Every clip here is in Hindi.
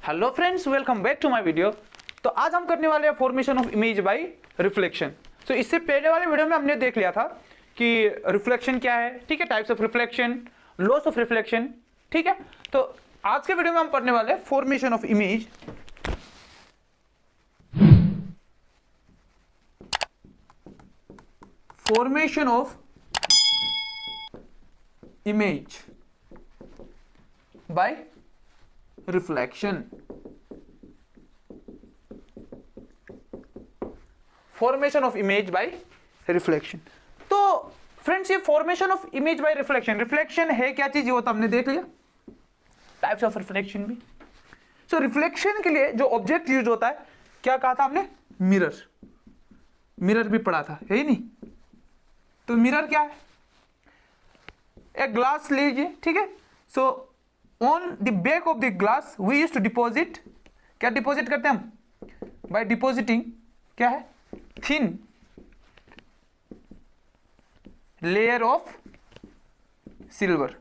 Hello friends, welcome back to my video. तो आज हम करने वाले हैं formation of image by reflection. तो इससे पहले वाले वीडियो में हमने देख लिया था कि रिफ्लेक्शन क्या है, ठीक है, types of reflection, loss of reflection, ठीक है। तो आज के वीडियो में हम पढ़ने वाले हैं formation of image. Formation of image by reflection. Formation of image by reflection. तो फ्रेंड्स, ये formation of image by reflection, reflection है क्या चीज, वो तो हमने देख लिया। टाइप्स ऑफ रिफ्लेक्शन भी। सो रिफ्लेक्शन के लिए जो ऑब्जेक्ट यूज होता है, क्या कहा था हमने, मिरर। मिरर भी पढ़ा था, है ही नहीं। तो मिरर क्या है, एक ग्लास लीजिए, ठीक है। So on the back of the glass we use to deposit, क्या डिपॉजिट करते हैं हम, बाय डिपॉजिटिंग क्या है, थिन लेयर ऑफ सिल्वर।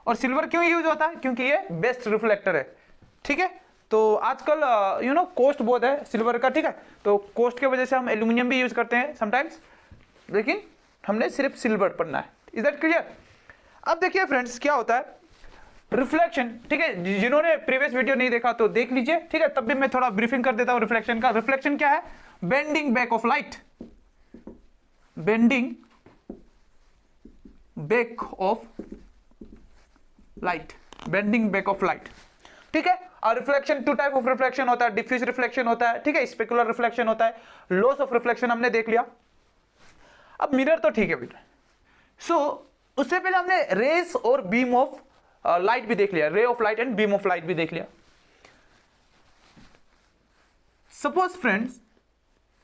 और सिल्वर क्यों यूज होता है, क्योंकि ये बेस्ट रिफ्लेक्टर है, ठीक है। तो आजकल कॉस्ट बहुत है सिल्वर का, ठीक है। तो कॉस्ट की वजह से हम एल्यूमिनियम भी यूज करते हैं समटाइम्स, लेकिन हमने सिर्फ सिल्वर पढ़ना है। Is that clear. अब देखिए फ्रेंड्स, क्या होता है रिफ्लेक्शन, ठीक है। जिन्होंने प्रीवियस वीडियो नहीं देखा तो देख लीजिए, ठीक है। तब भी मैं थोड़ा ब्रीफिंग कर देता हूं रिफ्लेक्शन का। रिफ्लेक्शन क्या है, bending back of light, bending back of light, bending back of light, ठीक है। और reflection two type of reflection होता है, डिफ्यूज रिफ्लेक्शन होता है, ठीक है, स्पेकुलर रिफ्लेक्शन होता है, लॉस ऑफ रिफ्लेक्शन हमने देख लिया। अब मिरर तो ठीक है बेटा। सो उससे पहले हमने रेस और बीम ऑफ लाइट भी देख लिया, ray of light and beam of light भी देख लिया। सपोज फ्रेंड्स,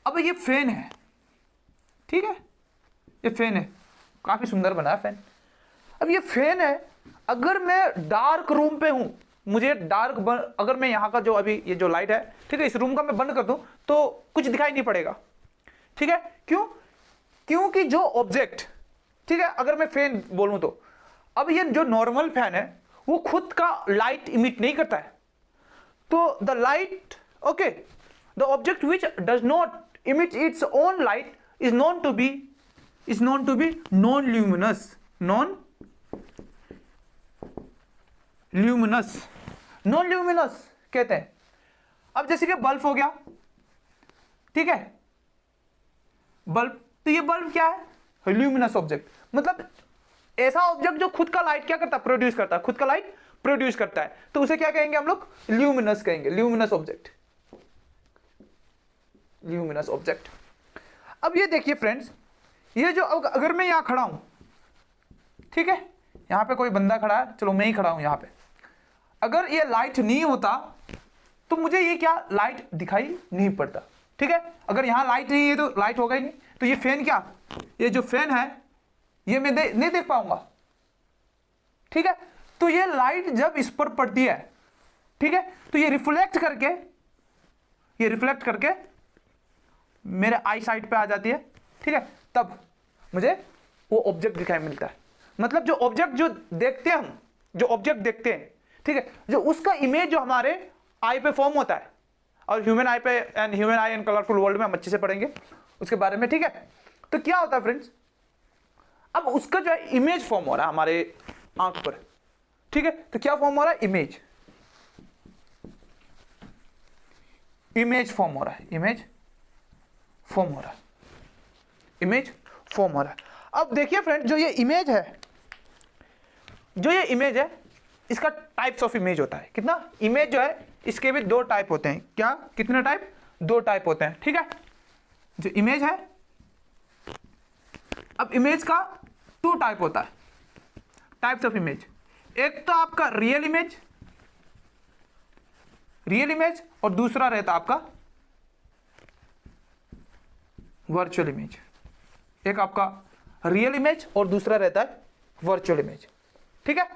अब ये फैन है, ठीक है, ये फैन है, काफी सुंदर बना है फैन। अब ये फैन है, अगर मैं डार्क रूम पे हूं, मुझे डार्क, अगर मैं यहां का जो अभी ये जो लाइट है, ठीक है, इस रूम का मैं बंद कर दूं तो कुछ दिखाई नहीं पड़ेगा, ठीक है। क्यों, क्योंकि जो ऑब्जेक्ट, ठीक है, अगर मैं फैन बोलूं तो अब ये जो नॉर्मल फैन है वो खुद का लाइट इमिट नहीं करता है। तो the light, okay, the object which does not emit its own light is known to be non luminous, non luminous, non luminous कहते हैं। अब जैसे कि बल्ब हो गया, ठीक है, बल्ब, तो ये बल्ब क्या है, ल्यूमिनस ऑब्जेक्ट, मतलब ऐसा ऑब्जेक्ट जो खुद का लाइट क्या करता है, प्रोड्यूस करता है, खुद का लाइट प्रोड्यूस करता है। तो उसे क्या कहेंगे हम लोग, ल्यूमिनस कहेंगे, ल्यूमिनस ऑब्जेक्ट, ल्यूमिनस ऑब्जेक्ट। अब ये देखिए फ्रेंड्स, ये जो अगर मैं यहां खड़ा हूं, ठीक है, यहां पे कोई बंदा खड़ा है, चलो मैं ही खड़ा हूं यहां पे, अगर ये लाइट नहीं होता तो मुझे ये क्या लाइट दिखाई नहीं पड़ता, ठीक है। अगर यहां लाइट नहीं है तो लाइट होगा ही नहीं। तो ये फैन क्या, ये जो फैन है ये मैं नहीं देख पाऊंगा, ठीक है। तो ये लाइट जब इस पर पड़ती है, ठीक है, तो ये रिफ्लेक्ट करके मेरे आई साइड पे आ जाती है, ठीक है, तब मुझे वो ऑब्जेक्ट दिखाई मिलता है। मतलब जो ऑब्जेक्ट जो देखते हैं हम, जो ऑब्जेक्ट देखते हैं, ठीक है, जो उसका इमेज जो हमारे आई पे फॉर्म होता है, और ह्यूमन आई पे and human I and colourful world में हम अच्छे से पढ़ेंगे उसके बारे में, ठीक है। तो क्या होता है फ्रेंड्स, अब उसका जो है इमेज फॉर्म हो रहा है हमारे आंख पर, ठीक है। तो क्या फॉर्म हो रहा है, इमेज, इमेज फॉर्म हो रहा है, इमेज फॉर्म हो रहा है, इमेज फॉर्म हो रहा है। अब देखिए फ्रेंड, जो ये इमेज है, जो ये इमेज है, इसका टाइप्स ऑफ इमेज होता है। कितना इमेज जो है, इसके भी दो टाइप होते हैं। क्या, कितने टाइप, दो टाइप होते हैं, ठीक है। जो इमेज है, अब इमेज का टू टाइप होता है, टाइप्स ऑफ इमेज। एक तो आपका रियल इमेज, रियल इमेज, और दूसरा रहता है आपका वर्चुअल इमेज। एक आपका रियल इमेज और दूसरा रहता है वर्चुअल इमेज, ठीक है।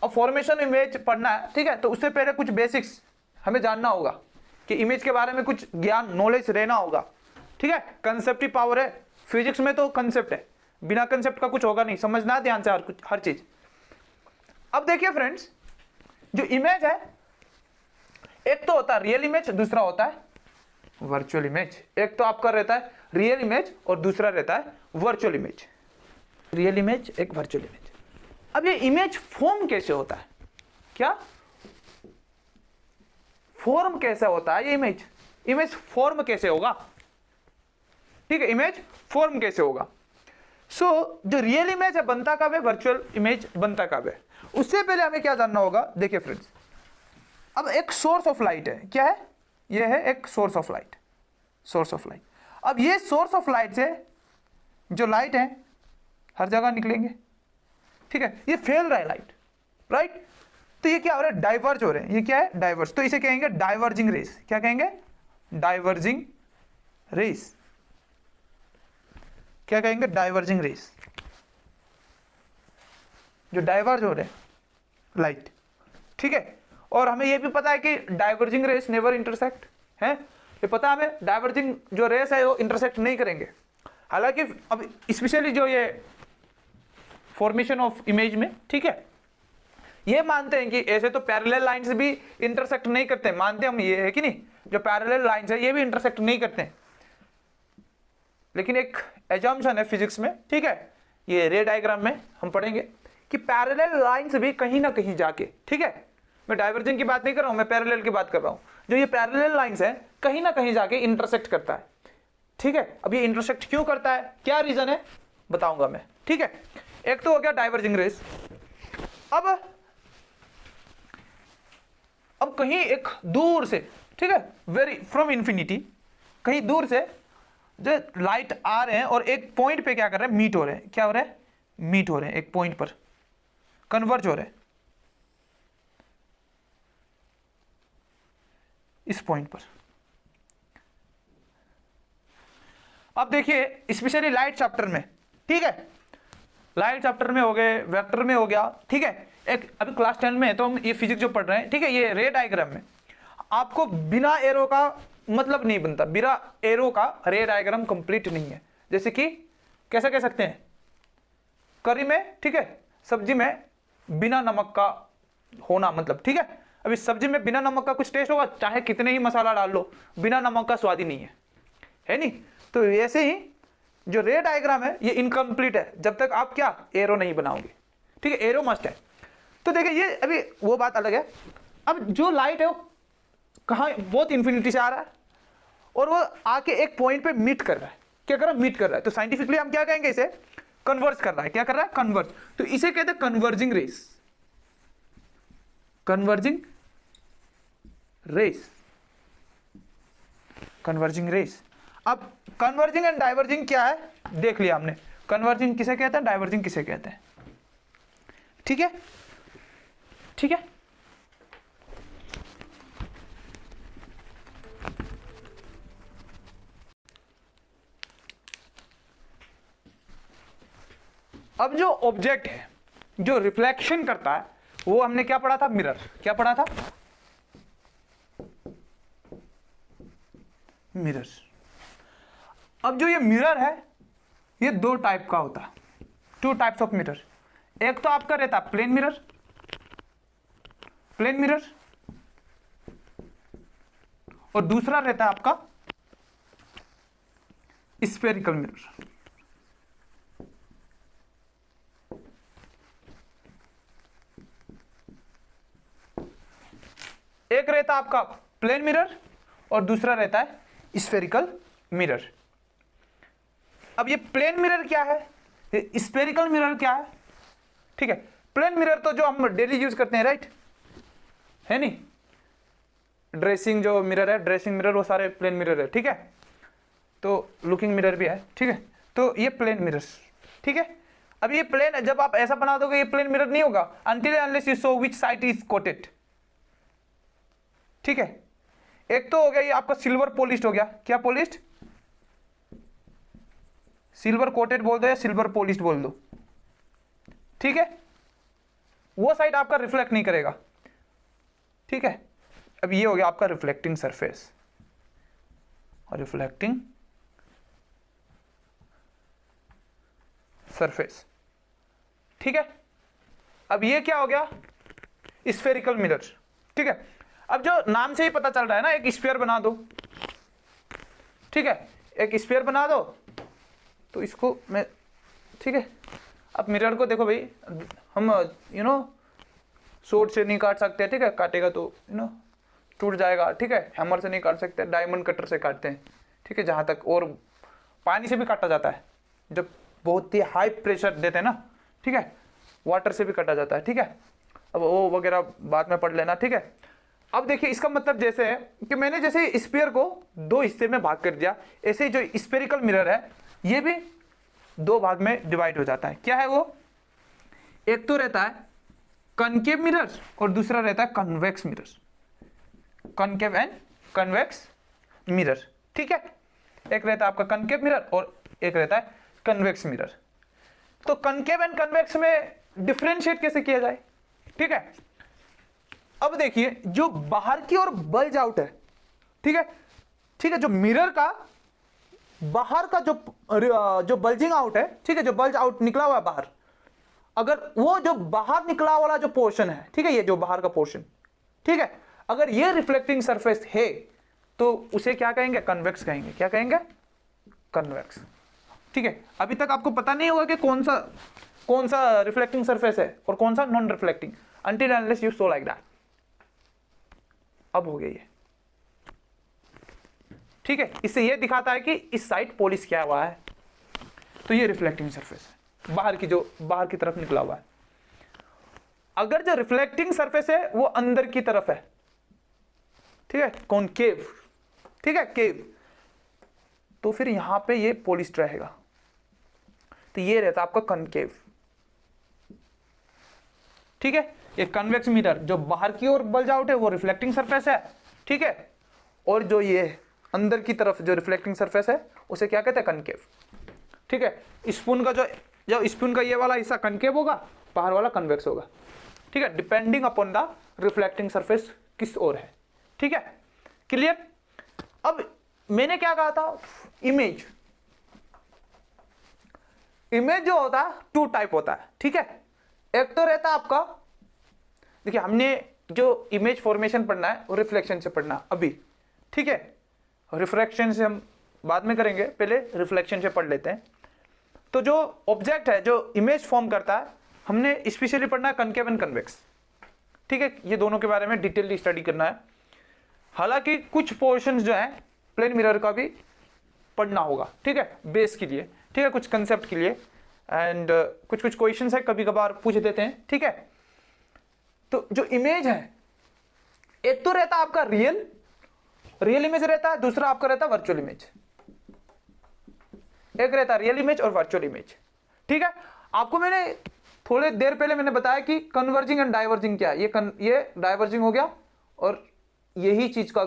अब फॉर्मेशन इमेज पढ़ना है, ठीक है, तो उससे पहले कुछ बेसिक्स हमें जानना होगा कि इमेज के बारे में कुछ ज्ञान, नॉलेज रहना होगा, ठीक है। कंसेप्ट ही पावर है, फिजिक्स में तो कंसेप्ट है, बिना कंसेप्ट का कुछ होगा नहीं, समझना है ध्यान से हर चीज। अब देखिए फ्रेंड्स, जो इमेज है एक तो होता है रियल इमेज, दूसरा होता है वर्चुअल इमेज। एक तो आपका रहता है रियल इमेज और दूसरा रहता है वर्चुअल इमेज। रियल इमेज, एक वर्चुअल इमेज। अब ये इमेज फॉर्म कैसे होता है? क्या फॉर्म कैसे होता है ये इमेज? इमेज फॉर्म कैसे होगा? ठीक है, इमेज फॉर्म कैसे होगा? जो रियल इमेज है बनता कब है, वर्चुअल इमेज बनता कब है? उससे पहले हमें क्या जानना होगा। देखिए फ्रेंड्स, अब एक सोर्स ऑफ लाइट है, क्या है? ये है एक source of light, source of light. अब ये सोर्स ऑफ लाइट से जो लाइट है हर जगह निकलेंगे, ठीक है, ये फैल रहा है लाइट, राइट? तो ये क्या हो रहा है? डाइवर्ज हो रहे हैं। ये क्या है? डाइवर्ज। तो इसे कहेंगे डाइवर्जिंग रेस। क्या कहेंगे? Diverging rays. क्या कहेंगे? Diverging race. जो डाइवर्ज हो रहे हैं लाइट, ठीक है। और हमें यह भी पता है कि डाइवर्जिंग रेस नेवर इंटरसेक्ट है। ये पता है हमें, डाइवर्जिंग जो रेस है वो इंटरसेक्ट नहीं करेंगे। हालांकि अब स्पेशली जो ये फॉर्मेशन ऑफ इमेज में, ठीक है, ये मानते हैं कि ऐसे तो पैरेलल लाइंस भी इंटरसेक्ट नहीं करते, मानते हम ये है कि नहीं, जो पैरेलल लाइंस है ये भी इंटरसेक्ट नहीं करते हैं। लेकिन एक एजम्पशन है फिजिक्स में, ठीक है, ये रे डायग्राम में हम पढ़ेंगे कि पैरेलल लाइंस भी कहीं ना कहीं जाके, ठीक है, मैं डाइवर्जेंट की बात नहीं कर रहा हूं, मैं पैरेलल की बात कर रहा हूं, जो ये पैरेलल लाइंस है कहीं ना कहीं जाके इंटरसेक्ट करता है, ठीक है। अब ये इंटरसेक्ट क्यों करता है, क्या रीजन है, बताऊंगा मैं, ठीक है। एक तो हो गया डाइवर्जिंग रेस। अब कहीं एक दूर से, ठीक है, वेरी फ्रॉम इंफिनिटी, कहीं दूर से जो लाइट आ रहे हैं और एक पॉइंट पे क्या कर रहे हैं, मीट हो रहे हैं। क्या हो रहे हैं? मीट हो रहे हैं, एक पॉइंट पर कन्वर्ज हो रहे हैं, इस पॉइंट पर। अब देखिए स्पेशली लाइट चैप्टर में, ठीक है, लाइट चैप्टर में हो गए, वेक्टर में हो गया, ठीक है। एक अभी क्लास 10 में है तो हम ये फिजिक्स जो पढ़ रहे हैं, ठीक है, ये रे डायग्राम में आपको बिना एरो का मतलब नहीं बनता, बिना एरो का रे डायग्राम कंप्लीट नहीं है। जैसे कि कैसे कह सकते हैं, करी में, ठीक है, सब्जी में बिना नमक का होना, मतलब, ठीक है, अभी सब्जी में बिना नमक का कुछ टेस्ट होगा, चाहे कितने ही मसाला डाल लो, बिना नमक का स्वाद ही नहीं है नहीं? तो ऐसे ही जो रे डायग्राम है ये इनकम्प्लीट है जब तक आप क्या एरो नहीं बनाओगे, ठीक है, एरो मस्ट है। तो देखिए ये अभी वो बात अलग है। अब जो लाइट है वो कहाँ, बहुत इंफिनिटी से आ रहा है और वो आके एक पॉइंट पे मीट कर रहा है। क्या कर रहा है? मीट कर रहा है। तो साइंटिफिकली हम क्या कहेंगे, इसे कन्वर्ज कर रहा है। क्या कर रहा है? कन्वर्ज। तो इसे कहते हैं converging rays, converging rays, converging rays. अब कन्वर्जिंग एंड डाइवर्जिंग क्या है देख लिया हमने। कन्वर्जिंग किसे कहते हैं, डाइवर्जिंग किसे कहते हैं, ठीक है, ठीक है। अब जो ऑब्जेक्ट है जो रिफ्लेक्शन करता है वो हमने क्या पढ़ा था, मिरर। क्या पढ़ा था? मिरर। अब जो ये मिरर है ये दो टाइप का होता है, टू टाइप्स ऑफ मिरर। एक तो आपका रहता है प्लेन मिरर, प्लेन मिरर, और दूसरा रहता है आपका स्फेरिकल मिरर। एक रहता है आपका प्लेन मिरर और दूसरा रहता है स्फेरिकल मिरर। अब ये प्लेन मिरर क्या है, ये स्फेरिकल मिरर क्या है, ठीक है। प्लेन मिरर तो जो हम डेली यूज करते हैं, राइट, है नहीं, ड्रेसिंग जो मिरर है, ड्रेसिंग मिरर, वो सारे प्लेन मिरर है, ठीक है। तो लुकिंग मिरर भी है, ठीक है। तो ये प्लेन मिरर, ठीक है। अब ये प्लेन, जब आप ऐसा बना दोगे ये प्लेन मिरर नहीं होगा until unless you show which side is coated, ठीक है। एक तो हो गया ये आपका सिल्वर पॉलिश्ड हो गया। क्या पॉलिश्ड? सिल्वर कोटेड बोल दो या सिल्वर पॉलिश्ड बोल दो, ठीक है। वो साइड आपका रिफ्लेक्ट नहीं करेगा, ठीक है। अब ये हो गया आपका रिफ्लेक्टिंग सरफेस और रिफ्लेक्टिंग सरफेस, ठीक है। अब ये क्या हो गया, स्फेरिकल मिरर, ठीक है। अब जो नाम से ही पता चल रहा है ना, एक स्फीयर बना दो, ठीक है, एक स्फीयर बना दो, तो इसको मैं, ठीक है। अब मिरर को देखो भाई, हम सोर्ड से नहीं काट सकते, ठीक है, काटेगा तो टूट जाएगा, ठीक है। हैमर से नहीं काट सकते, डायमंड कटर से काटते हैं, ठीक है, जहाँ तक। और पानी से भी काटा जाता है, जब बहुत ही हाई प्रेशर देते हैं ना, ठीक है, वाटर से भी काटा जाता है, ठीक है। अब वो वगैरह बाद में पढ़ लेना, ठीक है। अब देखिए इसका मतलब जैसे है कि मैंने जैसे स्फीयर को दो हिस्से में भाग कर दिया, ऐसे ही जो स्फेरिकल मिरर है ये भी दो भाग में डिवाइड हो जाता है। क्या है वो? एक तो रहता है कनकेव मिरर और दूसरा रहता है convex mirror, concave and convex mirror, ठीक है। एक रहता है आपका कनकेव मिरर और एक रहता है कन्वेक्स मिरर। तो कनकेव एंड कन्वेक्स में डिफरेंशिएट कैसे किया जाए, ठीक है। अब देखिए जो बाहर की ओर बल्ज आउट है, ठीक है, ठीक है, जो मिरर का बाहर का जो बल्जिंग आउट है, ठीक है, जो बल्ज आउट निकला हुआ है बाहर, अगर वो जो बाहर निकला वाला जो पोर्शन है, ठीक है, ये जो बाहर का पोर्शन, ठीक है, अगर ये रिफ्लेक्टिंग सरफेस है तो उसे क्या कहेंगे? कन्वेक्स कहेंगे। क्या कहेंगे? कन्वेक्स, ठीक है। अभी तक आपको पता नहीं होगा कि कौन सा रिफ्लेक्टिंग सरफेस है और कौन सा non reflecting, until unless you show like that। अब हो गया ये, ठीक है। इससे ये दिखाता है कि इस साइड पॉलिश किया हुआ है, तो ये रिफ्लेक्टिंग सरफेस है, बाहर की तरफ निकला हुआ है। अगर जो रिफ्लेक्टिंग सरफेस है वो अंदर की तरफ है, ठीक है, कॉनकेव, ठीक है, केव, तो फिर यहां पे ये पॉलिश्ड रहेगा, तो ये रहता है आपका कनकेव, ठीक है। ये कन्वेक्स मिरर जो बाहर की ओर बल्ज आउट है वो रिफ्लेक्टिंग सरफेस है, ठीक है, और जो ये अंदर की तरफ जो रिफ्लेक्टिंग सरफेस है उसे क्या कहते हैं? कनकेव, ठीक है। स्पून का जो स्पून का ये वाला हिस्सा कनकेव होगा, बाहर वाला कन्वेक्स होगा, ठीक है, depending upon the reflecting surface किस ओर है, ठीक है, क्लियर। अब मैंने क्या कहा था? इमेज जो होता है टू टाइप होता है, ठीक है। एक तो रहता है आपका, देखिए हमने जो इमेज फॉर्मेशन पढ़ना है वो रिफ्लेक्शन से पढ़ना अभी, ठीक है। रिफ्रैक्शन से हम बाद में करेंगे, पहले रिफ्लेक्शन से पढ़ लेते हैं। तो जो ऑब्जेक्ट है जो इमेज फॉर्म करता है, हमने स्पेशली पढ़ना है कनकेव एंड कन्वेक्स, ठीक है। ये दोनों के बारे में डिटेलली स्टडी करना है। हालांकि कुछ पोर्शंस जो है प्लेन मिरर का भी पढ़ना होगा, ठीक है, बेस के लिए, ठीक है, कुछ कंसेप्ट के लिए, एंड कुछ क्वेश्चंस है कभी कभार पूछ देते हैं, ठीक है। तो जो इमेज है, एक तो रहता है आपका रियल इमेज रहता है, दूसरा आपका रहता है वर्चुअल इमेज। एक रहता है रियल इमेज और वर्चुअल इमेज, ठीक है। आपको मैंने थोड़े देर पहले मैंने बताया कि कन्वर्जिंग एंड डाइवर्जिंग क्या है। ये डाइवर्जिंग हो गया, और यही चीज को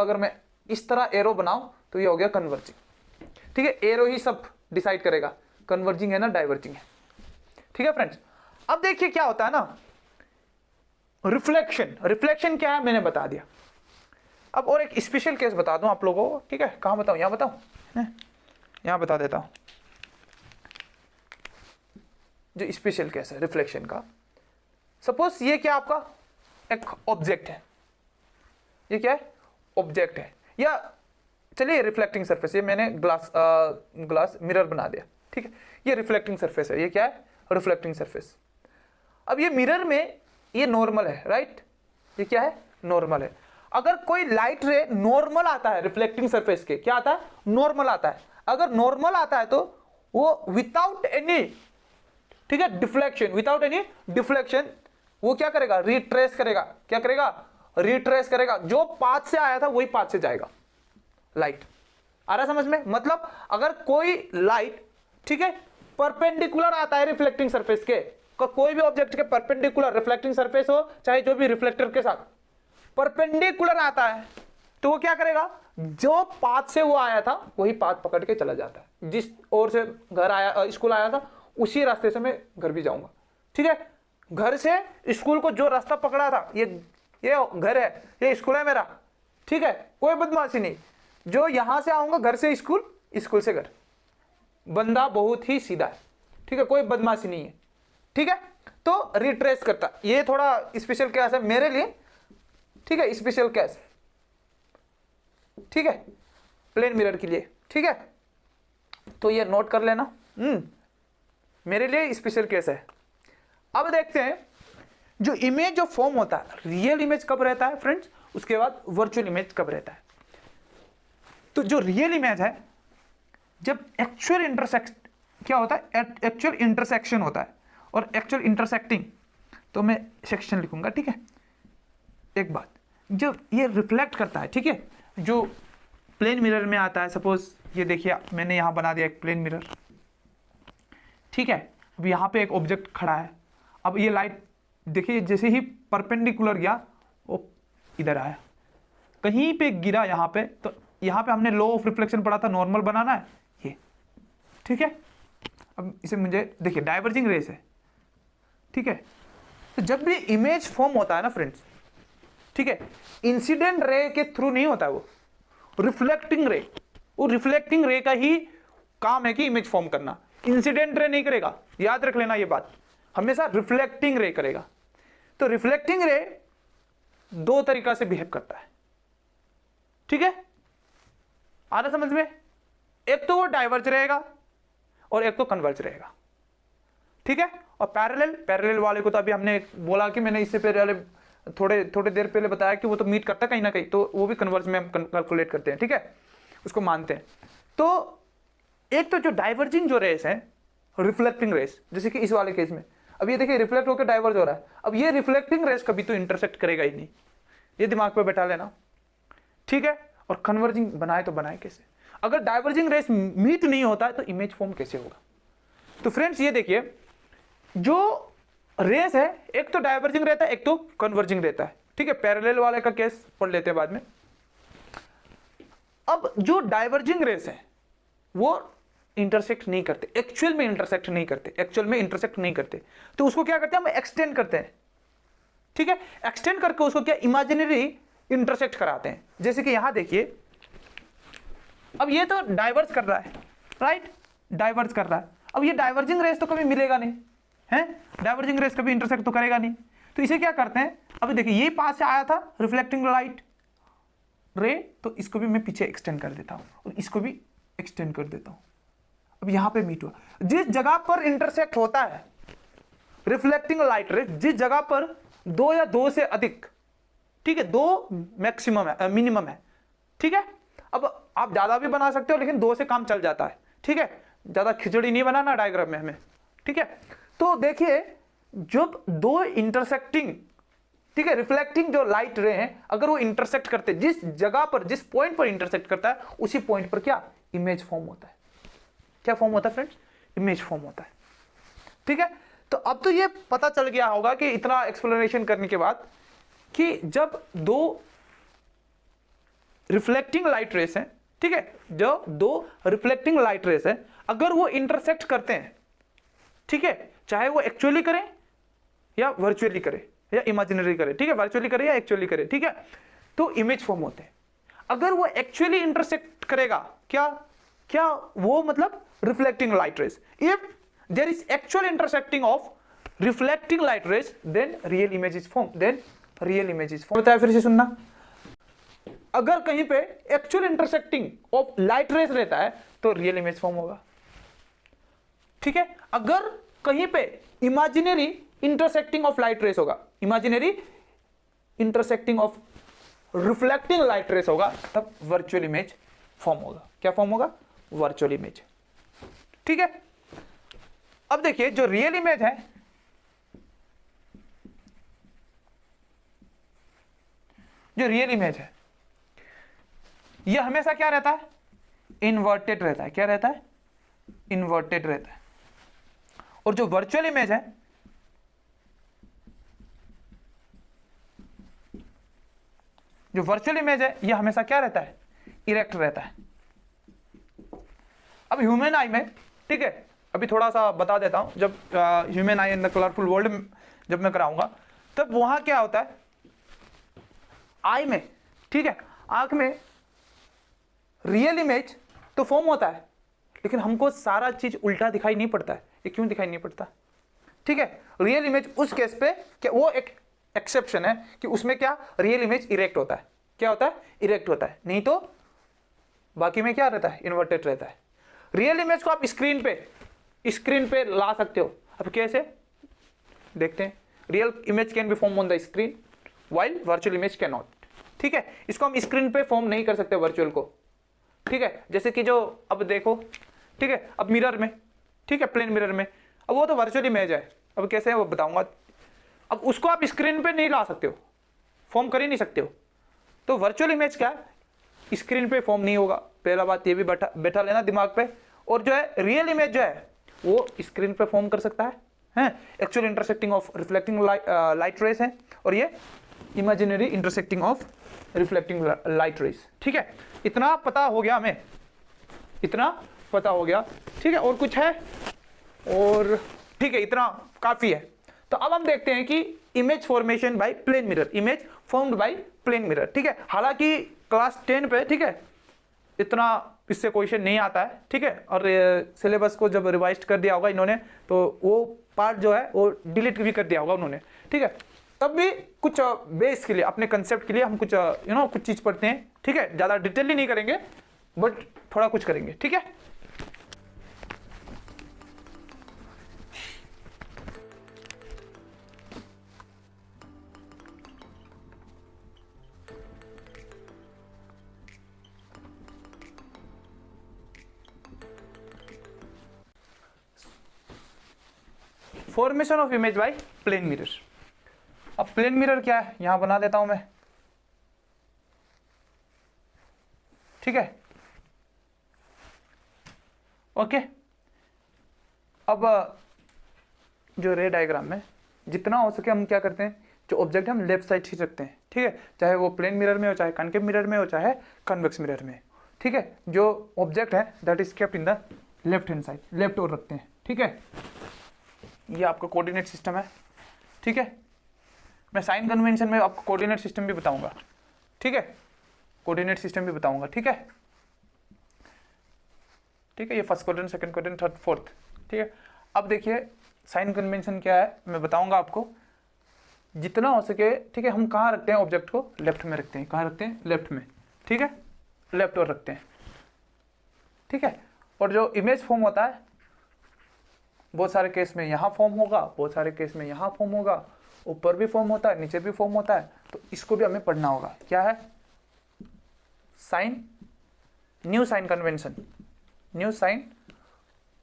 अगर मैं इस तरह एरो बनाऊं तो ये हो गया कन्वर्जिंग, ठीक है। एरो ही सब डिसाइड करेगा कन्वर्जिंग है ना डाइवर्जिंग है, ठीक है फ्रेंड्स। अब देखिए क्या होता है ना, रिफ्लेक्शन क्या है मैंने बता दिया। अब और एक स्पेशल केस बता दूं आप लोगों को, ठीक है। कहां बताऊं? यहां बताऊं, यहां बता देता हूं। जो स्पेशल केस है रिफ्लेक्शन का, सपोज ये क्या आपका एक ऑब्जेक्ट है, ये क्या है? ऑब्जेक्ट है, या चलिए रिफ्लेक्टिंग सरफेस, ये मैंने ग्लास मिरर बना दिया, ठीक है। ये रिफ्लेक्टिंग सरफेस है, ये क्या है? Reflecting surface. अब ये मिरर में ये नॉर्मल है, राइट? ये क्या है? नॉर्मल है। अगर कोई लाइट रे नॉर्मल आता है रिफ्लेक्टिंग सरफेस के, क्या आता है? नॉर्मल आता है। अगर नॉर्मल आता है तो वो विदाउट एनी, ठीक है, डिफ्लेक्शन, विदाउट एनी डिफ्लेक्शन वो क्या करेगा? रिट्रेस करेगा। क्या करेगा? रिट्रेस करेगा। जो पाथ से आया था वही पाथ से जाएगा। लाइट आ रहा समझ में? मतलब अगर कोई लाइट, ठीक है, परपेंडिकुलर आता है रिफ्लेक्टिंग सरफेस के, कोई भी ऑब्जेक्ट के परपेंडिकुलर रिफ्लेक्टिंग सरफेस हो, चाहे जो भी रिफ्लेक्टर के साथ परपेंडिकुलर आता है, तो वो क्या करेगा? जो पाथ से वो आया था वही पाथ पकड़ के चला जाता है। जिस ओर से घर आया, स्कूल आया था, उसी रास्ते से मैं घर भी जाऊंगा, ठीक है। घर से स्कूल को जो रास्ता पकड़ा था, ये घर है, ये स्कूल है मेरा, ठीक है, कोई बदमाशी नहीं। जो यहां से आऊंगा घर से स्कूल, स्कूल से घर, बंदा बहुत ही सीधा है, ठीक है, कोई बदमाशी नहीं है, ठीक है। तो रिट्रेस करता, ये थोड़ा स्पेशल केस है मेरे लिए, ठीक है, स्पेशल केस, ठीक है, प्लेन मिरर के लिए, ठीक है। तो ये नोट कर लेना, मेरे लिए स्पेशल केस है। अब देखते हैं जो इमेज जो फॉर्म होता है, रियल इमेज कब रहता है फ्रेंड्स, उसके बाद वर्चुअल इमेज कब रहता है। तो जो रियल इमेज है, जब एक्चुअल इंटरसेक्ट क्या होता है, एक्चुअल इंटरसेक्शन होता है, और एक्चुअल इंटरसेक्टिंग, तो मैं सेक्शन लिखूंगा, ठीक है। एक बात, जब ये रिफ्लेक्ट करता है, ठीक है, जो प्लेन मिरर में आता है, सपोज ये देखिए मैंने यहाँ बना दिया एक प्लेन मिरर, ठीक है। अब यहाँ पे एक ऑब्जेक्ट खड़ा है, अब ये लाइट देखिए जैसे ही परपेंडिकुलर गया वो इधर आया, कहीं पे गिरा यहाँ पे, तो यहाँ पे हमने लॉ ऑफ रिफ्लेक्शन पढ़ा था, नॉर्मल बनाना है ये, ठीक है। अब इसे मुझे देखिए डाइवर्जिंग रेस है, ठीक है। तो जब भी इमेज फॉर्म होता है ना फ्रेंड्स, ठीक है, इंसिडेंट रे के थ्रू नहीं होता है, वो रिफ्लेक्टिंग रे, वो रिफ्लेक्टिंग रे का ही काम है कि इमेज फॉर्म करना, इंसिडेंट रे नहीं करेगा, याद रख लेना ये बात, हमेशा रिफ्लेक्टिंग रे करेगा। तो रिफ्लेक्टिंग रे दो तरीका से बिहेव करता है, ठीक है, आ रहा समझ में। एक तो वो डाइवर्ज रहेगा और एक तो कन्वर्ज रहेगा, ठीक है। और पैरेलल वाले को तो अभी हमने बोला कि मैंने इससे पहले थोड़े देर पहले बताया कि वो तो मीट करता है कहीं ना कहीं, तो वो भी कन्वर्ज में हम कैलकुलेट करते हैं, ठीक है, उसको मानते हैं। तो एक तो जो डाइवर्जिंग जो रेस है, रिफ्लेक्टिंग रेस, जैसे कि इस वाले केस में अब ये देखिए रिफ्लेक्ट होकर डाइवर्ज हो रहा है, अब ये रिफ्लेक्टिंग रेस कभी तो इंटरसेक्ट करेगा ही नहीं, ये दिमाग पे बैठा लेना, ठीक है। और कन्वर्जिंग बनाए तो बनाए कैसे, अगर डाइवर्जिंग रेस मीट नहीं होता है तो इमेज फॉर्म कैसे होगा। तो फ्रेंड्स ये देखिए जो रेस है, एक तो डाइवर्जिंग रहता है, एक तो कन्वर्जिंग रहता है, ठीक है। पैरेलल वाले का केस पढ़ लेते हैं बाद में। अब जो डाइवर्जिंग रेस है वो इंटरसेक्ट नहीं करते, एक्चुअल में इंटरसेक्ट नहीं करते, तो उसको क्या करते हैं, हम एक्सटेंड करते हैं, ठीक है। एक्सटेंड करके उसको क्या इमेजिनरी इंटरसेक्ट कराते हैं। जैसे कि यहां देखिए, अब ये तो डाइवर्स कर रहा है, राइट, डाइवर्स कर रहा है, अब ये डाइवर्जिंग रेस तो कभी मिलेगा नहीं है, डाइवर्जिंग रेस कभी इंटरसेक्ट तो करेगा नहीं, तो इसे क्या करते हैं, अब देखिए ये पास से आया था रिफ्लेक्टिंग लाइट रे, तो इसको भी मैं पीछे एक्सटेंड कर देता हूं और इसको भी एक्सटेंड कर देता हूं। अब यहां पे मीट हुआ, जिस जगह पर इंटरसेक्ट होता है रिफ्लेक्टिंग लाइट रे, जिस जगह पर दो या दो से अधिक, ठीक है, दो मैक्सिमम है, मिनिमम है, ठीक है। अब आप ज्यादा भी बना सकते हो, लेकिन दो से काम चल जाता है, ठीक है, ज्यादा खिचड़ी नहीं बनाना डायग्राम में हमें, ठीक है। तो देखिए जब दो इंटरसेक्टिंग, ठीक है, रिफ्लेक्टिंग जो लाइट रे हैं, अगर वो इंटरसेक्ट करते, जिस जगह पर, जिस पॉइंट पर इंटरसेक्ट करता है, उसी पॉइंट पर क्या इमेज फॉर्म होता है, क्या फॉर्म होता है फ्रेंड्स, इमेज फॉर्म होता है, ठीक है। तो अब तो ये पता चल गया होगा कि इतना एक्सप्लेनेशन करने के बाद कि जब दो रिफ्लेक्टिंग लाइट रेस हैं, ठीक है, जो दो रिफ्लेक्टिंग लाइट रेस है, अगर वो इंटरसेक्ट करते हैं, ठीक है, चाहे वो एक्चुअली करें या वर्चुअली करे या इमेजिनरी करे, ठीक है, वर्चुअली करे या एक्चुअली करे, ठीक है, तो इमेज फॉर्म होते हैं। अगर वो एक्चुअली इंटरसेक्ट करेगा, क्या वो मतलब reflecting light rays, if there is actual intersecting of reflecting light rays, then real image is form, बताया फिर से सुनना, अगर कहीं पे actual intersecting of light rays रहता है तो रियल इमेज फॉर्म होगा, ठीक है। अगर कहीं पे imaginary intersecting of light rays होगा, imaginary intersecting of reflecting light rays होगा, तब वर्चुअल इमेज फॉर्म होगा। क्या फॉर्म होगा, वर्चुअल इमेज, ठीक है। अब देखिए जो रियल इमेज है, जो रियल इमेज है यह हमेशा क्या रहता है, इन्वर्टेड रहता है। क्या रहता है, इन्वर्टेड रहता है। और जो वर्चुअल इमेज है, जो वर्चुअल इमेज है यह हमेशा क्या रहता है, इरेक्ट रहता है। अब ह्यूमन आई में, ठीक है, अभी थोड़ा सा बता देता हूं, जब human I in the colourful world जब मैं कराऊंगा, तब वहां क्या होता है, आई में, ठीक है, आंख में रियल इमेज तो फॉर्म होता है, लेकिन हमको सारा चीज उल्टा दिखाई नहीं पड़ता है। ये क्यों दिखाई नहीं पड़ता, ठीक है। रियल इमेज उस केस पे कि वो एक एक्सेप्शन है कि उसमें क्या रियल इमेज इरेक्ट होता है, क्या होता है, इरेक्ट होता है, नहीं तो बाकी में क्या रहता है, इन्वर्टेड रहता है। रियल इमेज को आप स्क्रीन पे ला सकते हो। अब कैसे देखते हैं, real image can be form on the screen while virtual image can not. ठीक है, इसको हम स्क्रीन पे फॉर्म नहीं कर सकते वर्चुअल को। ठीक है, जैसे कि जो अब देखो, ठीक है, अब मिरर में, ठीक है, प्लेन मिरर में, अब वो तो वर्चुअल इमेज है, अब कैसे है वो बताऊंगा। अब उसको आप स्क्रीन पे नहीं ला सकते हो, फॉर्म कर ही नहीं सकते हो। तो वर्चुअल इमेज क्या है, स्क्रीन पे फॉर्म नहीं होगा, पहला बात ये भी बैठा लेना दिमाग पे। और जो है रियल इमेज जो है वो स्क्रीन पे फॉर्म कर सकता है actual intersecting of reflecting light race है, और ये imaginary intersecting of reflecting light race. ठीक है, इतना पता हो गया हमें, इतना पता हो गया। ठीक है, और कुछ है, और ठीक है, इतना काफी है। तो अब हम देखते हैं कि image formation by plane mirror, image formed by plane mirror. ठीक है, हालांकि क्लास 10 पे, ठीक है, इतना इससे क्वेश्चन नहीं आता है। ठीक है, और सिलेबस को जब रिवाइज कर दिया होगा इन्होंने तो वो पार्ट जो है वो डिलीट भी कर दिया होगा उन्होंने। ठीक है, तब भी कुछ बेस के लिए, अपने कंसेप्ट के लिए हम कुछ कुछ चीज पढ़ते हैं। ठीक है, ज्यादा डिटेल नहीं करेंगे बट थोड़ा कुछ करेंगे। ठीक है, formation of image by plane mirror. अब प्लेन मिरर क्या है, यहां बना देता हूं मैं। ठीक है, ओके। अब जो रे डायग्राम में जितना हो सके हम क्या करते हैं, जो ऑब्जेक्ट हम लेफ्ट साइड ही रखते हैं। ठीक है, चाहे वो प्लेन मिरर में हो, चाहे कॉन्केव मिरर में हो, चाहे कन्वेक्स मिरर में। ठीक है, जो ऑब्जेक्ट है that is kept in the left hand side, left ओर रखते हैं। ठीक है, ये आपका कोऑर्डिनेट सिस्टम है। ठीक है, मैं साइन कन्वेंशन में आपको कोऑर्डिनेट सिस्टम भी बताऊंगा। ठीक है, कोऑर्डिनेट सिस्टम भी बताऊंगा। ठीक है, ठीक है, ये first quadrant, second quadrant, third, fourth. ठीक है, अब देखिए साइन कन्वेंशन क्या है मैं बताऊंगा आपको जितना हो सके। ठीक है, हम कहाँ रखते हैं ऑब्जेक्ट को, लेफ्ट में रखते हैं। कहाँ रखते हैं, लेफ्ट में। ठीक है, लेफ्ट ओर रखते हैं। ठीक है, और जो इमेज फॉर्म होता है बहुत सारे केस में यहाँ फॉर्म होगा, बहुत सारे केस में यहाँ फॉर्म होगा, ऊपर भी फॉर्म होता है, नीचे भी फॉर्म होता है। तो इसको भी हमें पढ़ना होगा। क्या है, sign, new sign convention, new sign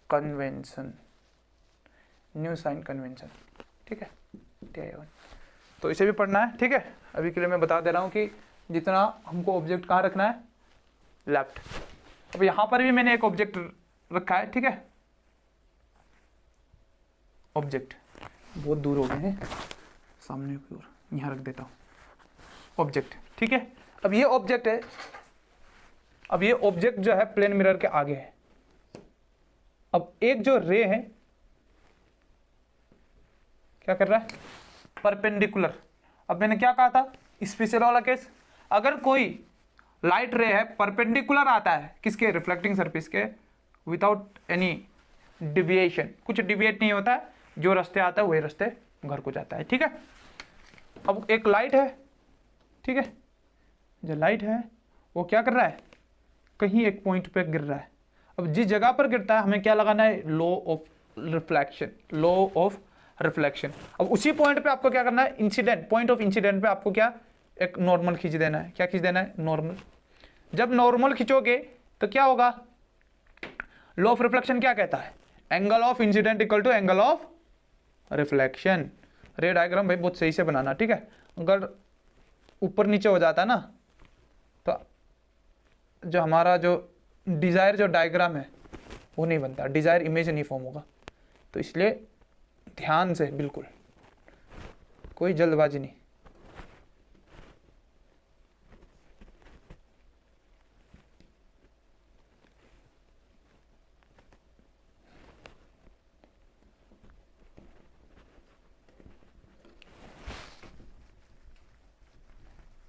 convention, new sign convention. ठीक है, तो इसे भी पढ़ना है। ठीक है, अभी के लिए मैं बता दे रहा हूँ कि जितना हमको ऑब्जेक्ट कहाँ रखना है, लेफ्ट। अब यहाँ पर भी मैंने एक ऑब्जेक्ट रखा है। ठीक है, ऑब्जेक्ट बहुत दूर हो गए हैं, सामने की ओर यहाँ रख देता हूँ ऑब्जेक्ट। ठीक है, अब ये ऑब्जेक्ट है, अब ये ऑब्जेक्ट जो है प्लेन मिरर के आगे है। अब एक जो रे है क्या कर रहा है, परपेंडिकुलर। अब मैंने क्या कहा था, स्पेशल वाला केस, अगर कोई लाइट रे है परपेंडिकुलर आता है किसके, रिफ्लेक्टिंग सरफेस के, विदाउट एनी डिविएशन, कुछ डिविएट नहीं होता है, जो रास्ते आता है वही रास्ते घर को जाता है। ठीक है, अब एक लाइट है। ठीक है, जो लाइट है वो क्या कर रहा है, कहीं एक पॉइंट पे गिर रहा है। अब जिस जगह पर गिरता है हमें क्या लगाना है, law of reflection, law of reflection. अब उसी पॉइंट पे आपको क्या करना है, इंसिडेंट, पॉइंट ऑफ इंसिडेंट पे आपको क्या, एक नॉर्मल खींच देना है। क्या खींच देना है, नॉर्मल। जब नॉर्मल खींचोगे तो क्या होगा, लॉ ऑफ रिफ्लेक्शन क्या कहता है, angle of incidence equal to angle of reflection. Ray diagram भाई बहुत सही से बनाना। ठीक है, अगर ऊपर नीचे हो जाता ना तो जो हमारा जो डिजायर जो डायग्राम है वो नहीं बनता, डिजायर इमेज नहीं फॉर्म होगा। तो इसलिए ध्यान से, बिल्कुल कोई जल्दबाजी नहीं।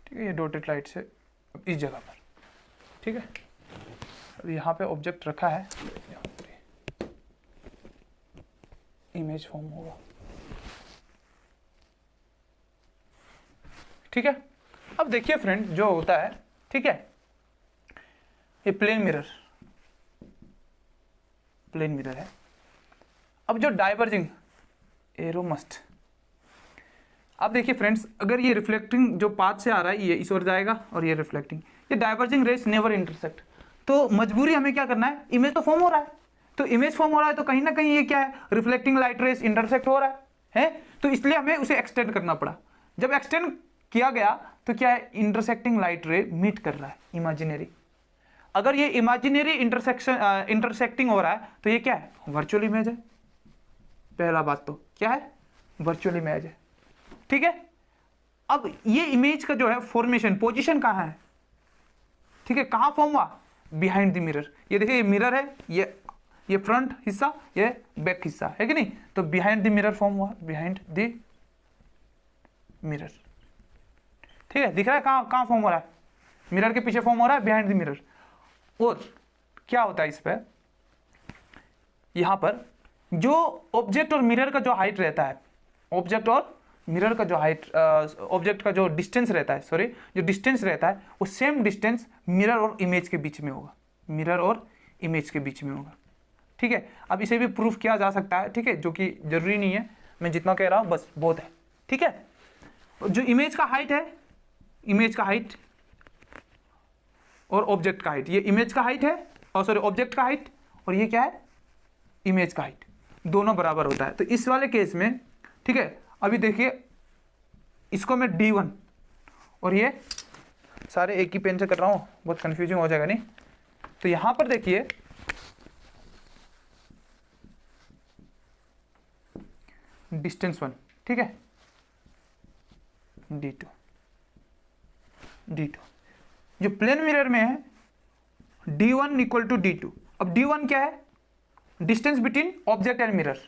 ठीक है, ये डॉटेड लाइट से इस जगह पर। ठीक है, अब यहाँ पे ऑब्जेक्ट रखा है, यहाँ पे इमेज फॉर्म होगा। ठीक है। अब देखिए फ्रेंड जो होता है, ठीक है, ये प्लेन मिरर है। अब जो डाइवर्जिंग एरो मस्ट, अब देखिए फ्रेंड्स, अगर ये रिफ्लेक्टिंग जो पाथ से आ रहा है ये इस ओर जाएगा और ये रिफ्लेक्टिंग, ये डाइवर्जिंग रेस नेवर इंटरसेक्ट। तो मजबूरी हमें क्या करना है, इमेज तो फॉर्म हो रहा है, तो इमेज फॉर्म हो रहा है तो कहीं ना कहीं ये क्या है, रिफ्लेक्टिंग लाइट रेस इंटरसेक्ट हो रहा है, तो इसलिए हमें उसे एक्सटेंड करना पड़ा। जब एक्सटेंड किया गया तो क्या है, इंटरसेक्टिंग लाइट रे मीट कर रहा है इमेजिनरी। अगर ये इमेजिनरी इंटरसेक्टिंग हो रहा है तो ये क्या है, वर्चुअल इमेज है। पहला बात तो क्या है, वर्चुअल इमेज है, ठीक है। अब ये इमेज का जो है फॉर्मेशन पोजीशन कहाँ है, ठीक है, कहाँ फॉर्म हुआ, बिहाइंड द मिरर। ये देखिए ये मिरर है, ये फ्रंट हिस्सा, ये बैक हिस्सा है कि नहीं, तो बिहाइंड द मिरर फॉर्म हुआ, बिहाइंड द मिरर, ठीक है। दिख रहा है कहाँ कहाँ फॉर्म हो रहा है, मिरर के पीछे फॉर्म हो रहा है, बिहाइंड द मिरर। और क्या होता है इस पर, यहां पर जो ऑब्जेक्ट और मिरर का जो हाइट रहता है, ऑब्जेक्ट और मिरर का जो हाइट, ऑब्जेक्ट का जो डिस्टेंस रहता है, सॉरी, जो डिस्टेंस रहता है वो सेम डिस्टेंस मिरर और इमेज के बीच में होगा, मिरर और इमेज के बीच में होगा, ठीक है। अब इसे भी प्रूफ किया जा सकता है, ठीक है, जो कि जरूरी नहीं है, मैं जितना कह रहा हूं बस बहुत है, ठीक है। जो इमेज का हाइट है, इमेज का हाइट और ऑब्जेक्ट का हाइट, ये इमेज का हाइट है और सॉरी ऑब्जेक्ट का हाइट, और ये क्या है, इमेज का हाइट, दोनों बराबर होता है। तो इस वाले केस में, ठीक है, अभी देखिए इसको मैं D1 और ये सारे एक ही पेन से कर रहा हूं, बहुत कंफ्यूजिंग हो जाएगा नहीं। तो यहां पर देखिए डिस्टेंस 1, ठीक है, D2 जो प्लेन मिरर में है D1 इक्वल टू D2। अब D1 क्या है, distance between object and mirror,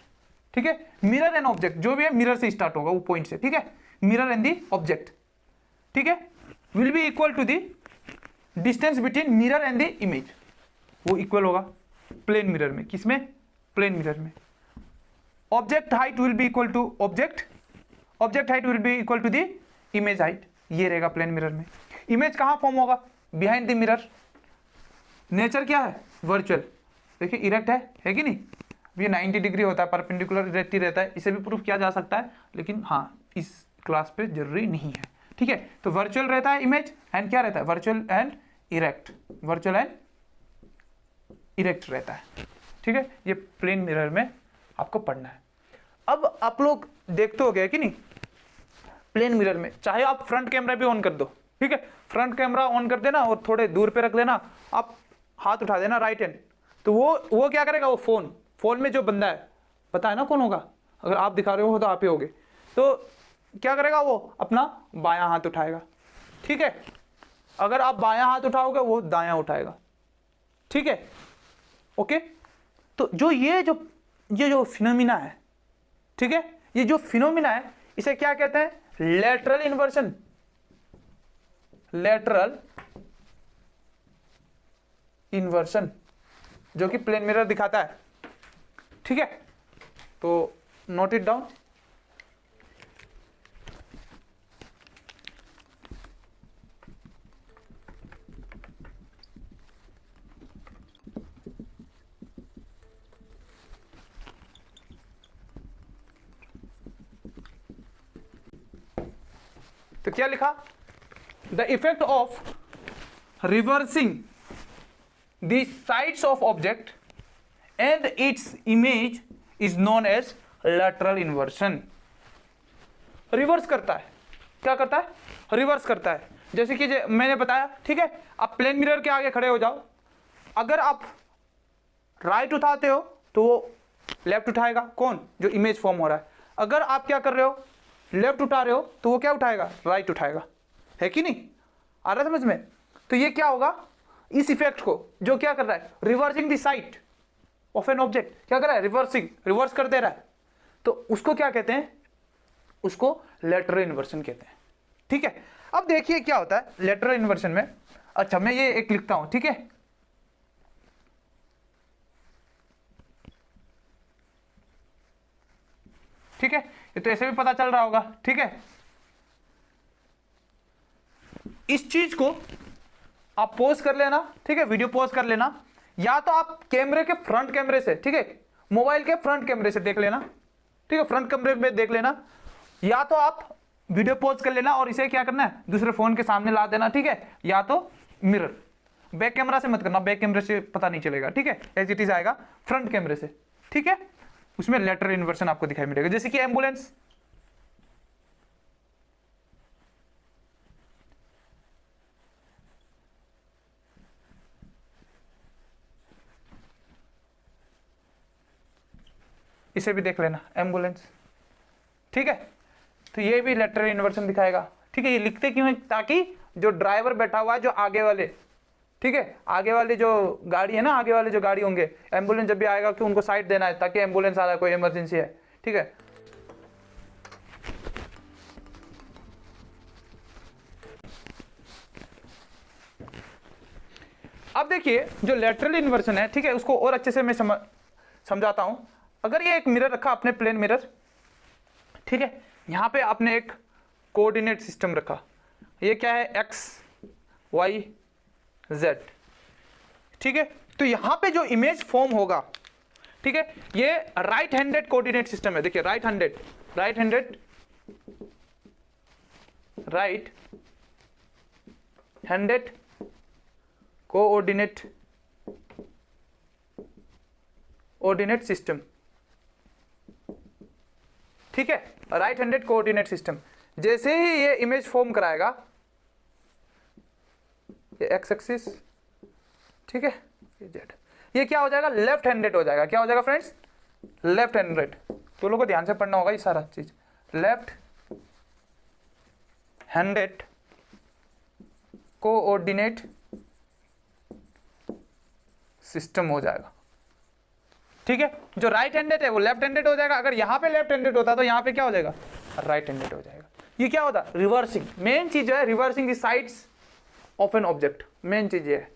ठीक है, मिरर एंड ऑब्जेक्ट जो भी है मिरर से स्टार्ट होगा वो पॉइंट से, ठीक है, मिरर एंड दी ऑब्जेक्ट, ठीक है, will be equal to the distance between mirror and the image, वो इक्वल होगा प्लेन मिरर में, किसमें, प्लेन मिरर में। Object height will be equal to object height will be equal to the image height, ये रहेगा प्लेन मिरर में। इमेज कहां फॉर्म होगा, बिहाइंड द मिरर। नेचर क्या है, वर्चुअल, देखिए इरेक्ट है कि नहीं, ये 90 डिग्री होता है, परपेंडिकुलर इरेक्ट ही रहता है, इसे भी प्रूफ किया जा सकता है, लेकिन हाँ इस क्लास पे जरूरी नहीं है, ठीक है। तो वर्चुअल रहता है इमेज एंड क्या रहता है, virtual and erect, virtual and erect रहता है, ठीक है। ये प्लेन मिरर में आपको पढ़ना है। अब आप लोग देखते हो गए कि नहीं, प्लेन मिरर में चाहे आप फ्रंट कैमरा भी ऑन कर दो, ठीक है, फ्रंट कैमरा ऑन कर देना और थोड़े दूर पे रख लेना, आप हाथ उठा देना राइट हैंड, तो वो क्या करेगा, वो फोन में जो बंदा है, पता है ना कौन होगा, अगर आप दिखा रहे हो तो आप ही होगे, तो क्या करेगा, वो अपना बायां हाथ उठाएगा, ठीक है। अगर आप बायां हाथ उठाओगे वो दायां उठाएगा, ठीक है, ओके। तो ये जो फिनोमिना है, ठीक है, ये जो फिनोमिना है इसे क्या कहते हैं, लेटरल इन्वर्जन, लेटरल इन्वर्जन, जो कि प्लेन मिरर दिखाता है, ठीक है। तो नोट इट डाउन। तो क्या लिखा, the effect of reversing the sides of object and its image is known as lateral inversion. Reverse करता है, क्या करता है, रिवर्स करता है। जैसे कि मैंने बताया, ठीक है, आप प्लेन मिरर के आगे खड़े हो जाओ, अगर आप राइट उठाते हो तो वो लेफ्ट उठाएगा, कौन, जो इमेज फॉर्म हो रहा है। अगर आप क्या कर रहे हो, लेफ्ट उठा रहे हो तो वो क्या उठाएगा, राइट उठाएगा, है कि नहीं, आ रहा समझ में। तो ये क्या होगा, इस इफेक्ट को जो क्या कर रहा है, reversing the site of an object, क्या कर रहा है, रिवर्स कर दे रहा है, तो उसको क्या कहते हैं, उसको लेटरल इन्वर्सन कहते हैं, ठीक है। अब देखिए क्या होता है लेटरल इन्वर्सन में। अच्छा मैं ये एक लिखता हूं, ठीक है, ठीक है, ये तो ऐसे भी पता चल रहा होगा, ठीक है। इस चीज को आप पॉज कर लेना, ठीक है, वीडियो पॉज कर लेना, या तो आप कैमरे के फ्रंट कैमरे से, ठीक है, मोबाइल के फ्रंट कैमरे से देख लेना, ठीक है, फ्रंट कैमरे में देख लेना, या तो आप वीडियो पॉज कर लेना और इसे क्या करना है, दूसरे फोन के सामने ला देना, ठीक है, या तो मिरर, बैक कैमरा से मत करना, बैक कैमरे से पता नहीं चलेगा, ठीक है, एज इट इज आएगा फ्रंट कैमरे से, ठीक है, उसमें लेटरल इन्वर्सन आपको दिखाई मिलेगा, जैसे कि एम्बुलेंस, इसे भी देख लेना, एम्बुलेंस, ठीक है, तो ये भी लेटरल इन्वर्सन दिखाएगा, ठीक है, ये लिखते क्यों है, ताकि जो ड्राइवर बैठा हुआ है, जो आगे वाले, ठीक है, आगे वाले जो गाड़ी है ना, आगे वाले जो गाड़ी होंगे, एम्बुलेंस जब भी आएगा कि उनको साइड देना है, ताकि एम्बुलेंस आ रहा है, कोई इमरजेंसी है, ठीक है। अब देखिए जो लेटरल इन्वर्सन है, ठीक है, उसको और अच्छे से मैं समझाता हूं। अगर ये एक मिरर रखा आपने, प्लेन मिरर, ठीक है, यहां पे आपने एक कोऑर्डिनेट सिस्टम रखा, ये क्या है, एक्स वाई जेड, ठीक है, तो यहां पे जो इमेज फॉर्म होगा, ठीक है, ये राइट हैंडेड कोऑर्डिनेट सिस्टम है, देखिए राइट हैंडेड कोऑर्डिनेट सिस्टम, ठीक है, राइट हैंडेड कोऑर्डिनेट सिस्टम। जैसे ही ये इमेज फॉर्म कराएगा, ये एक्स एक्सिस, ठीक है, ये जेड, ये क्या हो जाएगा, लेफ्ट हैंडेड हो जाएगा, क्या हो जाएगा फ्रेंड्स, लेफ्ट हैंडेड। तो लोगों को ध्यान से पढ़ना होगा ये सारा चीज, लेफ्ट हैंडेड कोऑर्डिनेट सिस्टम हो जाएगा, ठीक है। जो राइट हैंडेड है वो लेफ्ट हैंडेड हो जाएगा, अगर यहां पे लेफ्ट हैंडेड होता तो यहां पे क्या हो जाएगा, राइट हैंडेड हो जाएगा। ये क्या होता है, रिवर्सिंग, मेन चीज जो है reversing the sides of an object, main चीज ये है,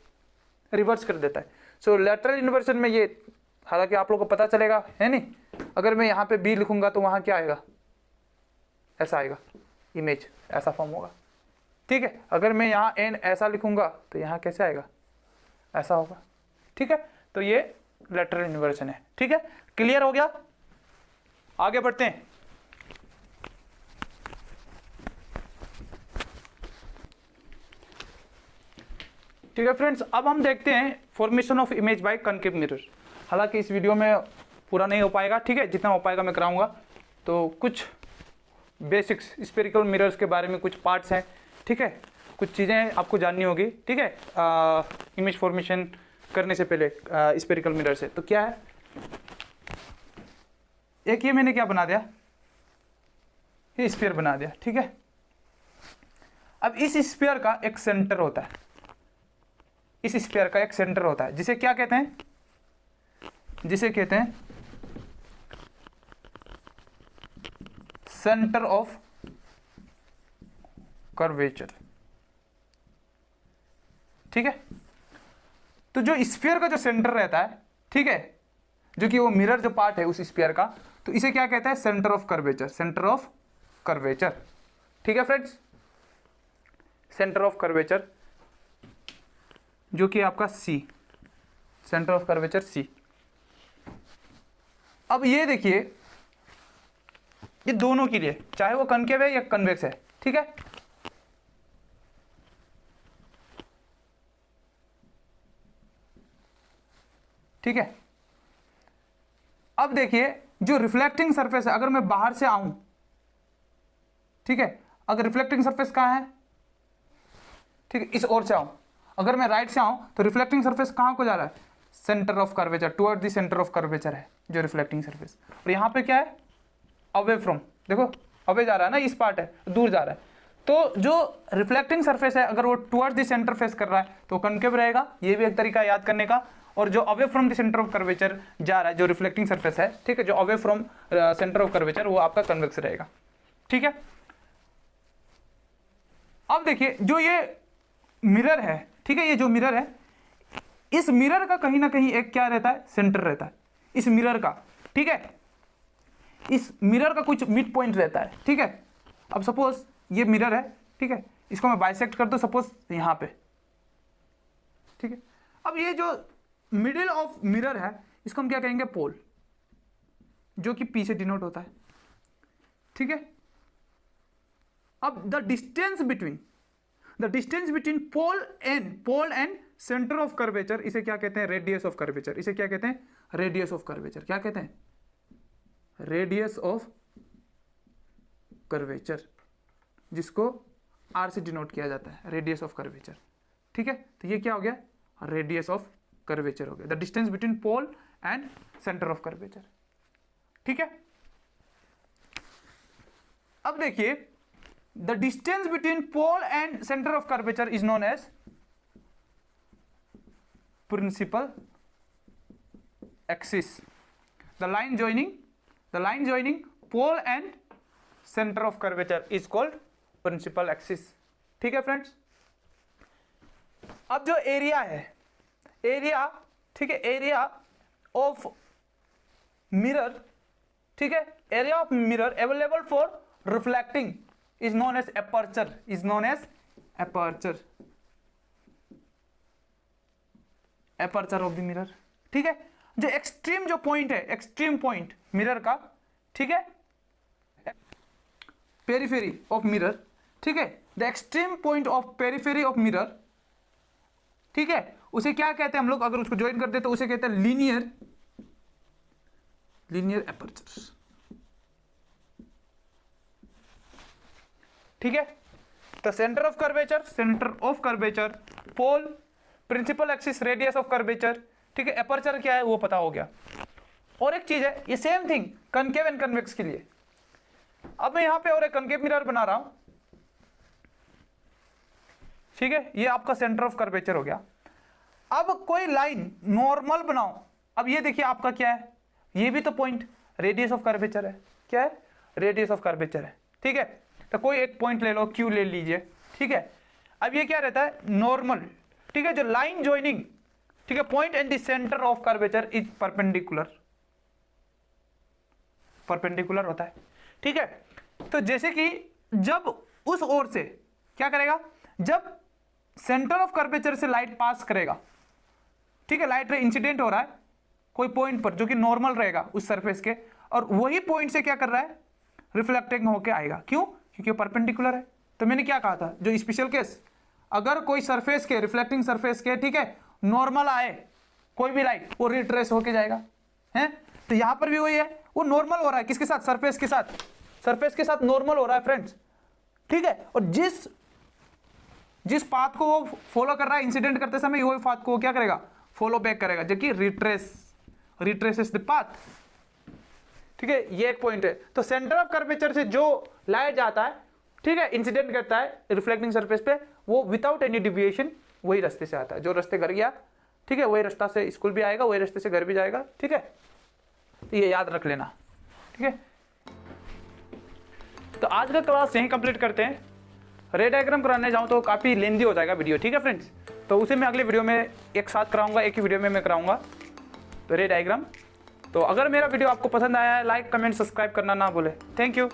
रिवर्स कर देता है। सो लेटरल इन्वर्सन में ये, हालांकि आप लोगों को पता चलेगा, है नहीं, अगर मैं यहाँ पे बी लिखूंगा तो वहां क्या आएगा, ऐसा आएगा, इमेज ऐसा फॉर्म होगा, ठीक है। अगर मैं यहाँ एन ऐसा लिखूंगा तो यहाँ कैसे आएगा, ऐसा होगा, ठीक है। तो ये लेटरल इन्वर्सन है, ठीक है, क्लियर हो गया। आगे बढ़ते हैं। ठीक है फ्रेंड्स, अब हम देखते हैं formation of image bye concave mirror. हालांकि इस वीडियो में पूरा नहीं हो पाएगा, ठीक है, जितना हो पाएगा मैं कराऊंगा। तो कुछ बेसिक्स स्फेरिकल मिरर्स के बारे में कुछ पार्ट्स हैं, ठीक है, कुछ चीज़ें आपको जाननी होगी, ठीक है, इमेज फॉर्मेशन करने से पहले स्फेरिकल मिरर से। तो क्या है, एक ये मैंने क्या बना दिया, ये स्फीयर बना दिया, ठीक है। अब इस स्फीयर का एक सेंटर होता है, इस स्फीयर का एक सेंटर होता है, जिसे क्या कहते हैं, जिसे कहते हैं सेंटर ऑफ कर्वेचर, ठीक है। तो जो स्फीयर का जो सेंटर रहता है, ठीक है, जो कि वो मिरर जो पार्ट है उस स्फीयर का, तो इसे क्या कहता है, centre of curvature, centre of curvature, ठीक है फ्रेंड्स, सेंटर ऑफ कर्वेचर, जो कि आपका सी, सेंटर ऑफ कर्वेचर सी। अब ये देखिए, ये दोनों के लिए, चाहे वो कनकेव है या कन्वेक्स है, ठीक है, ठीक है। अब देखिए जो रिफ्लेक्टिंग सरफेस है, अगर मैं बाहर से आऊं, ठीक है, अगर रिफ्लेक्टिंग सरफेस कहां है, ठीक है, इस ओर से आऊं, अगर मैं राइट से आऊं तो रिफ्लेक्टिंग सरफेस कहां को जा रहा है, centre of curvature, toward the centre of curvature है जो रिफ्लेक्टिंग सरफेस। और यहां पे क्या है, अवे फ्रॉम, देखो अवे जा रहा है ना, इस पार्ट है, दूर जा रहा है। तो जो रिफ्लेक्टिंग सरफेस है अगर वो टुवर्ड द सेंटर फेस कर रहा है तो कनकेव रहेगा, ये भी एक तरीका याद करने का। और जो away from the centre of curvature जा रहा है, जो रिफ्लेक्टिंग सरफेस है, ठीक है, जो away from centre of curvature, वो आपका कन्वेक्स रहेगा, ठीक है। अब देखिए जो ये मिरर है, ठीक है, ये जो मिरर है, इस मिरर का कहीं ना कहीं एक क्या रहता है, सेंटर रहता है इस मिरर का, ठीक है, इस मिरर का कुछ मिड पॉइंट रहता है, ठीक है। अब सपोज ये मिरर है, ठीक है, इसको मैं बाइसेक्ट कर दूं सपोज यहाँ पे, ठीक है। अब ये जो मिडिल ऑफ मिरर है इसको हम क्या कहेंगे, पोल, जो कि पी से डिनोट होता है, ठीक है। अब the distance between pole and centre of curvature, इसे क्या कहते हैं, रेडियस ऑफ कर्वेचर। इसे क्या कहते हैं, रेडियस ऑफ कर्वेचर। क्या कहते हैं, रेडियस ऑफ कर्वेचर, जिसको आर से डिनोट किया जाता है, रेडियस ऑफ कर्वेचर, ठीक है। तो ये क्या हो गया, रेडियस ऑफ कर्वेचर हो गया, the distance between pole and centre of curvature, ठीक है। अब देखिए, the distance between pole and centre of curvature is known as principal axis. The line joining pole and center of curvature is called principal axis, ठीक है फ्रेंड्स। अब जो एरिया है, ठीक है, एरिया ऑफ मिरर, ठीक है, area of mirror available for reflecting is known as aperture of the mirror, ठीक है। जो एक्सट्रीम जो पॉइंट है, एक्सट्रीम पॉइंट मिरर का, ठीक है, पेरिफेरी ऑफ मिरर, ठीक है, the extreme point of periphery of mirror, ठीक है, उसे क्या कहते हैं हम लोग, अगर उसको ज्वाइन करते हैं तो उसे कहते हैं लीनियर एपर्चर, ठीक है। तो centre of curvature, pole, principal axis, radius of curvature, ठीक है, एपर्चर क्या है वो पता हो गया। और एक चीज है, ये same thing concave and convex के लिए। अब मैं यहां पे और एक कनकेव मिरर बना रहा हूं, ठीक है, ये आपका सेंटर ऑफ कर्वेचर हो गया। अब कोई लाइन नॉर्मल बनाओ, अब ये देखिए आपका क्या है, ये भी तो पॉइंट रेडियस ऑफ कर्वेचर है, क्या है, रेडियस ऑफ कर्वेचर है, ठीक है। तो कोई एक पॉइंट ले लो, क्यू ले लीजिए, ठीक है। अब ये क्या रहता है, नॉर्मल, ठीक है, जो लाइन ज्वाइनिंग, ठीक है, point and the centre of curvature is perpendicular होता है, ठीक है। तो जैसे कि जब उस ओर से क्या करेगा, जब सेंटर ऑफ कर्वेचर से लाइट पास करेगा, ठीक है, लाइट रे इंसिडेंट हो रहा है कोई पॉइंट पर जो कि नॉर्मल रहेगा उस सरफेस के, और वही पॉइंट से क्या कर रहा है, रिफ्लेक्टिंग होके आएगा। क्यों, क्योंकि परपेंडिकुलर है। तो मैंने क्या कहा था, जो स्पेशल केस, अगर कोई सरफेस के, रिफ्लेक्टिंग सरफेस के, ठीक है, नॉर्मल आए कोई भी लाइट, वो रिट्रेस होके जाएगा, है। तो यहां पर भी वही है, वो नॉर्मल हो रहा है किसके साथ, सरफेस के साथ नॉर्मल हो रहा है फ्रेंड्स, ठीक है। और जिस पाथ को वो फॉलो कर रहा है इंसिडेंट करते समय, वही पाथ को क्या करेगा, फॉलो बैक करेगा, जो कि रिट्रेसेस द पाथ, ठीक है। ये एक पॉइंट है। तो सेंटर ऑफ कर्वेचर से जो लाइट जाता है, ठीक है, इंसिडेंट करता है रिफ्लेक्टिंग सरफेस पे, वो विदाउट एनी डिविएशन वही रास्ते से आता है, जो रास्ते घर गया, ठीक है, वही रास्ता से स्कूल भी आएगा, वही रास्ते से घर भी जाएगा, ठीक है। तो ये याद रख लेना, ठीक है। तो आज का क्लास यहीं कंप्लीट करते हैं। रे डायग्राम कराने जाऊं तो काफ़ी लेंदी हो जाएगा वीडियो, ठीक है फ्रेंड्स। तो उसे मैं अगले वीडियो में एक साथ कराऊंगा, एक ही वीडियो में मैं कराऊंगा तो रे डायग्राम। तो अगर मेरा वीडियो आपको पसंद आया है, लाइक कमेंट सब्सक्राइब करना ना भूले। Thank you.